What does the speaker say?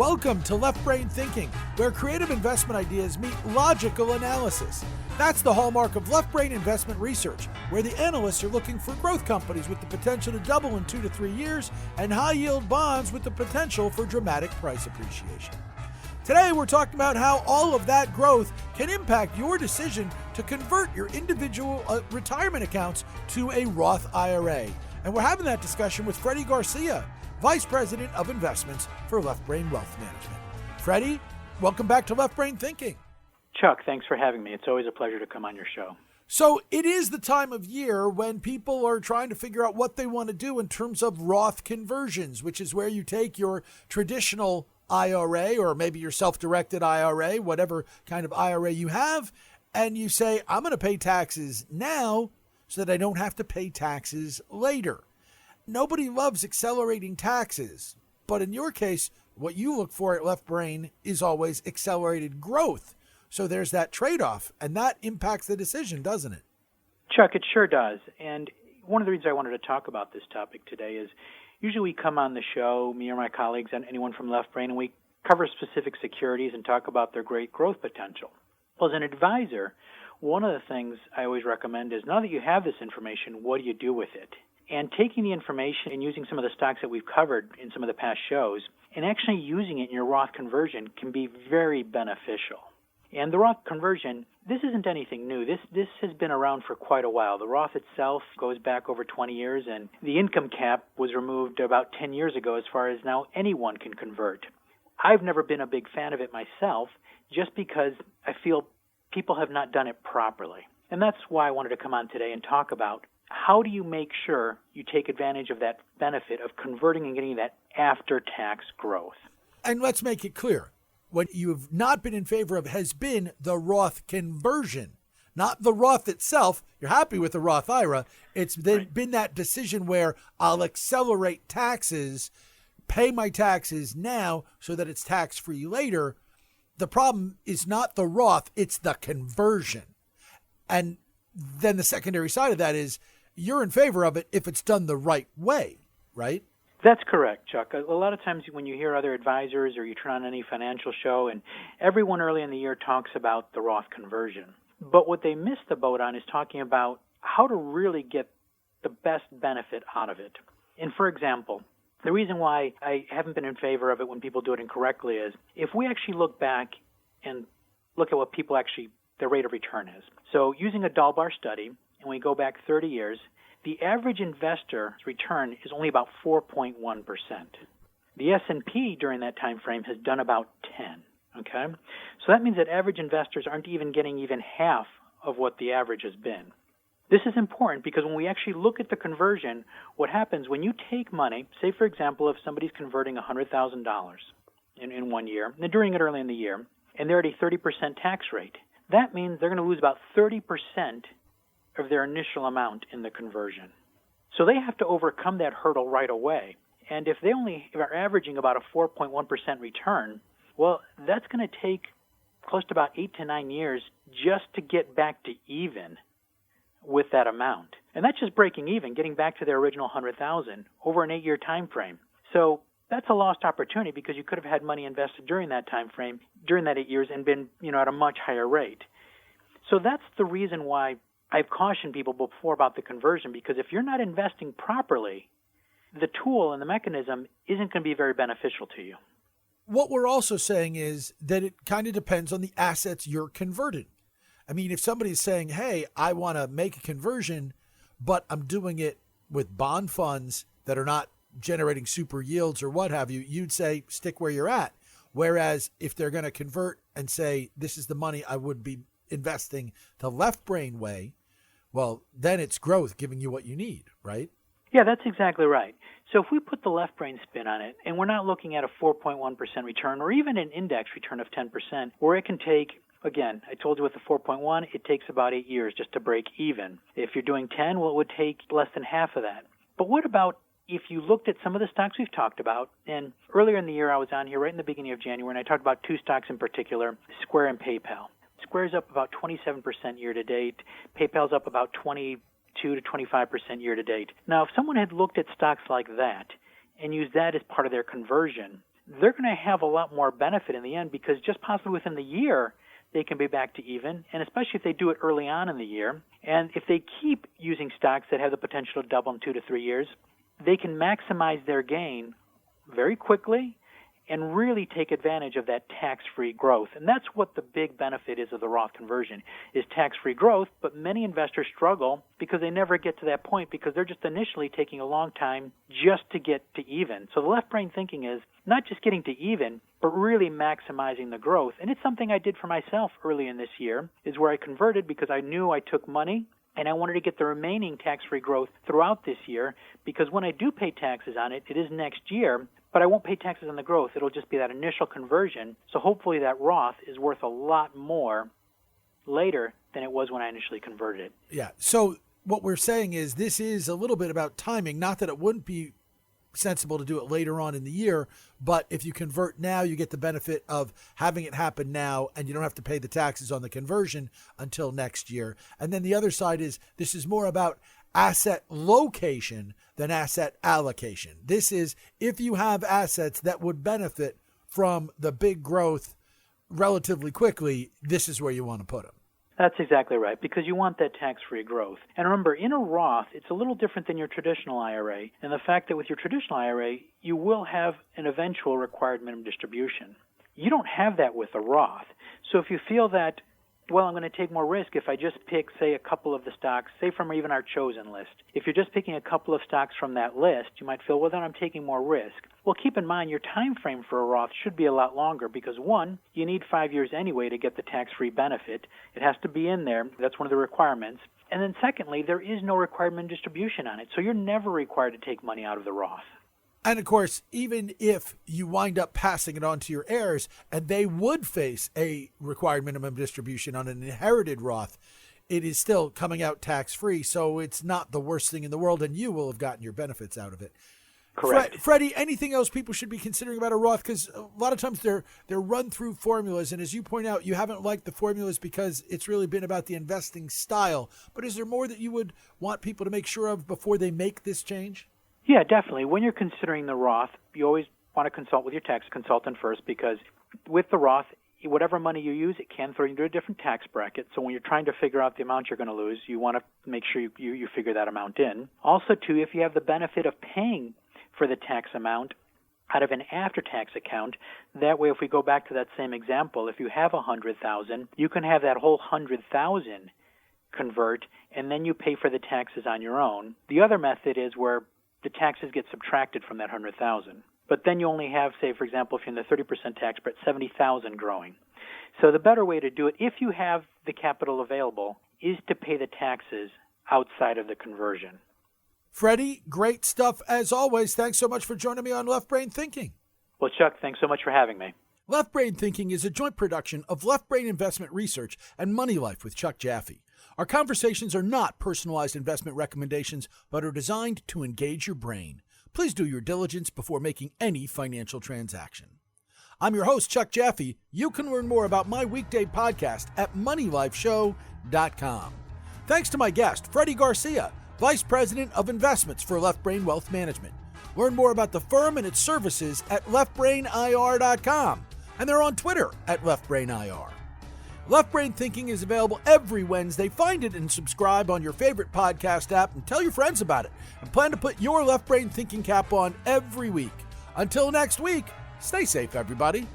Welcome to Left Brain Thinking, where creative investment ideas meet logical analysis. That's the hallmark of Left Brain investment research, where the analysts are looking for growth companies with the potential to double in 2 to 3 years and high-yield bonds with the potential for dramatic price appreciation. Today, we're talking about how all of that growth can impact your decision to convert your individual retirement accounts to a Roth IRA. And we're having that discussion with Freddy Garcia, Vice President of Investments for Left Brain Wealth Management. Freddy, welcome back to Left Brain Thinking. Chuck, thanks for having me. It's always a pleasure to come on your show. So it is the time of year when people are trying to figure out what they want to do in terms of Roth Conversions, which is where you take your traditional IRA or maybe your self-directed IRA, whatever kind of IRA you have, and you say, I'm going to pay taxes now so that I don't have to pay taxes later. Nobody loves accelerating taxes, but in your case, what you look for at Left Brain is always accelerated growth. So there's that trade-off, and that impacts the decision, doesn't it? Chuck, it sure does. And one of the reasons I wanted to talk about this topic today is usually we come on the show, me or my colleagues and anyone from Left Brain, and we cover specific securities and talk about their great growth potential. Well, as an advisor, one of the things I always recommend is now that you have this information, what do you do with it? And taking the information and using some of the stocks that we've covered in some of the past shows and actually using it in your Roth conversion can be very beneficial. And the Roth conversion, this isn't anything new. This has been around for quite a while. The Roth itself goes back over 20 years, and the income cap was removed about 10 years ago as far as now anyone can convert. I've never been a big fan of it myself just because I feel people have not done it properly. And that's why I wanted to come on today and talk about how do you make sure you take advantage of that benefit of converting and getting that after-tax growth? And let's make it clear. What you have not been in favor of has been the Roth conversion, not the Roth itself. You're happy with the Roth IRA. It's been that decision where I'll accelerate taxes, pay my taxes now so that it's tax-free later. The problem is not the Roth, it's the conversion. And then the secondary side of that is you're in favor of it if it's done the right way, right? That's correct, Chuck. A lot of times when you hear other advisors or you turn on any financial show, and everyone early in the year talks about the Roth conversion. But what they miss the boat on is talking about how to really get the best benefit out of it. And for example, the reason why I haven't been in favor of it when people do it incorrectly is if we actually look back and look at what people actually, their rate of return is. So using a Dalbar study, and we go back 30 years, the average investor's return is only about 4.1%. The S&P during that time frame has done about 10. Okay, so that means that average investors aren't even getting even half of what the average has been. This is important because when we actually look at the conversion, what happens when you take money, say for example, if somebody's converting $100,000 in 1 year, and they're doing it early in the year, and they're at a 30% tax rate, that means they're going to lose about 30% of their initial amount in the conversion. So they have to overcome that hurdle right away. And if they only are averaging about a 4.1% return, well, that's going to take close to about 8 to 9 years just to get back to even with that amount. And that's just breaking even, getting back to their original 100,000 over an 8-year time frame. So that's a lost opportunity because you could have had money invested during that time frame, during that 8 years, and been, at a much higher rate. So that's the reason why I've cautioned people before about the conversion, because if you're not investing properly, the tool and the mechanism isn't going to be very beneficial to you. What we're also saying is that it kind of depends on the assets you're converting. I mean, if somebody's saying, hey, I want to make a conversion, but I'm doing it with bond funds that are not generating super yields or what have you, you'd say stick where you're at. Whereas if they're going to convert and say, this is the money I would be investing the Left Brain way, well, then it's growth giving you what you need, right? Yeah, that's exactly right. So if we put the Left Brain spin on it, and we're not looking at a 4.1% return or even an index return of 10%, where it can take, again, I told you with the 4.1, it takes about 8 years just to break even. If you're doing 10, well, it would take less than half of that. But what about if you looked at some of the stocks we've talked about, and earlier in the year I was on here right in the beginning of January, and I talked about 2 stocks in particular, Square and PayPal. Square's up about 27% year to date. PayPal's up about 22 to 25% year to date. Now, if someone had looked at stocks like that and used that as part of their conversion, they're going to have a lot more benefit in the end, because just possibly within the year, they can be back to even, and especially if they do it early on in the year. And if they keep using stocks that have the potential to double in 2 to 3 years, they can maximize their gain very quickly and really take advantage of that tax-free growth. And that's what the big benefit is of the Roth conversion, is tax-free growth. But many investors struggle because they never get to that point, because they're just initially taking a long time just to get to even. So the left brain thinking is not just getting to even, but really maximizing the growth. And it's something I did for myself early in this year, is where I converted because I knew I took money and I wanted to get the remaining tax-free growth throughout this year, because when I do pay taxes on it, it is next year, but I won't pay taxes on the growth. It'll just be that initial conversion. So hopefully that Roth is worth a lot more later than it was when I initially converted it. Yeah. So what we're saying is this is a little bit about timing, not that it wouldn't be sensible to do it later on in the year, but if you convert now, you get the benefit of having it happen now, and you don't have to pay the taxes on the conversion until next year. And then the other side is this is more about asset location than asset allocation. This is if you have assets that would benefit from the big growth relatively quickly, this is where you want to put them. That's exactly right, because you want that tax-free growth. And remember, in a Roth, it's a little different than your traditional IRA, and the fact that with your traditional IRA, you will have an eventual required minimum distribution. You don't have that with a Roth. So if you feel that, well, I'm going to take more risk if I just pick, say, a couple of the stocks, say from even our chosen list. If you're just picking a couple of stocks from that list, you might feel, well, then I'm taking more risk. Well, keep in mind your time frame for a Roth should be a lot longer, because one, you need 5 years anyway to get the tax-free benefit. It has to be in there. That's one of the requirements. And then secondly, there is no required minimum distribution on it, so you're never required to take money out of the Roth. And of course, even if you wind up passing it on to your heirs and they would face a required minimum distribution on an inherited Roth, it is still coming out tax-free. So it's not the worst thing in the world, and you will have gotten your benefits out of it. Correct. Freddie, anything else people should be considering about a Roth? Because a lot of times they're run through formulas. And as you point out, you haven't liked the formulas because it's really been about the investing style. But is there more that you would want people to make sure of before they make this change? Yeah, definitely. When you're considering the Roth, you always want to consult with your tax consultant first, because with the Roth, whatever money you use, it can throw you into a different tax bracket. So when you're trying to figure out the amount you're going to lose, you want to make sure you figure that amount in. Also, too, if you have the benefit of paying for the tax amount out of an after-tax account, that way, if we go back to that same example, if you have $100,000, you can have that whole $100,000 convert, and then you pay for the taxes on your own. The other method is where the taxes get subtracted from that $100,000. But then you only have, say, for example, if you're in the 30% tax bracket, $70,000 growing. So the better way to do it, if you have the capital available, is to pay the taxes outside of the conversion. Freddie, great stuff as always. Thanks so much for joining me on Left Brain Thinking. Well, Chuck, thanks so much for having me. Left Brain Thinking is a joint production of Left Brain Investment Research and Money Life with Chuck Jaffe. Our conversations are not personalized investment recommendations, but are designed to engage your brain. Please do your diligence before making any financial transaction. I'm your host, Chuck Jaffe. You can learn more about my weekday podcast at moneylifeshow.com. Thanks to my guest, Freddy Garcia, Vice President of Investments for Left Brain Wealth Management. Learn more about the firm and its services at leftbrainir.com. And they're on Twitter at leftbrainir. Left Brain Thinking is available every Wednesday. Find it and subscribe on your favorite podcast app, and tell your friends about it. And plan to put your Left Brain Thinking cap on every week. Until next week, stay safe, everybody.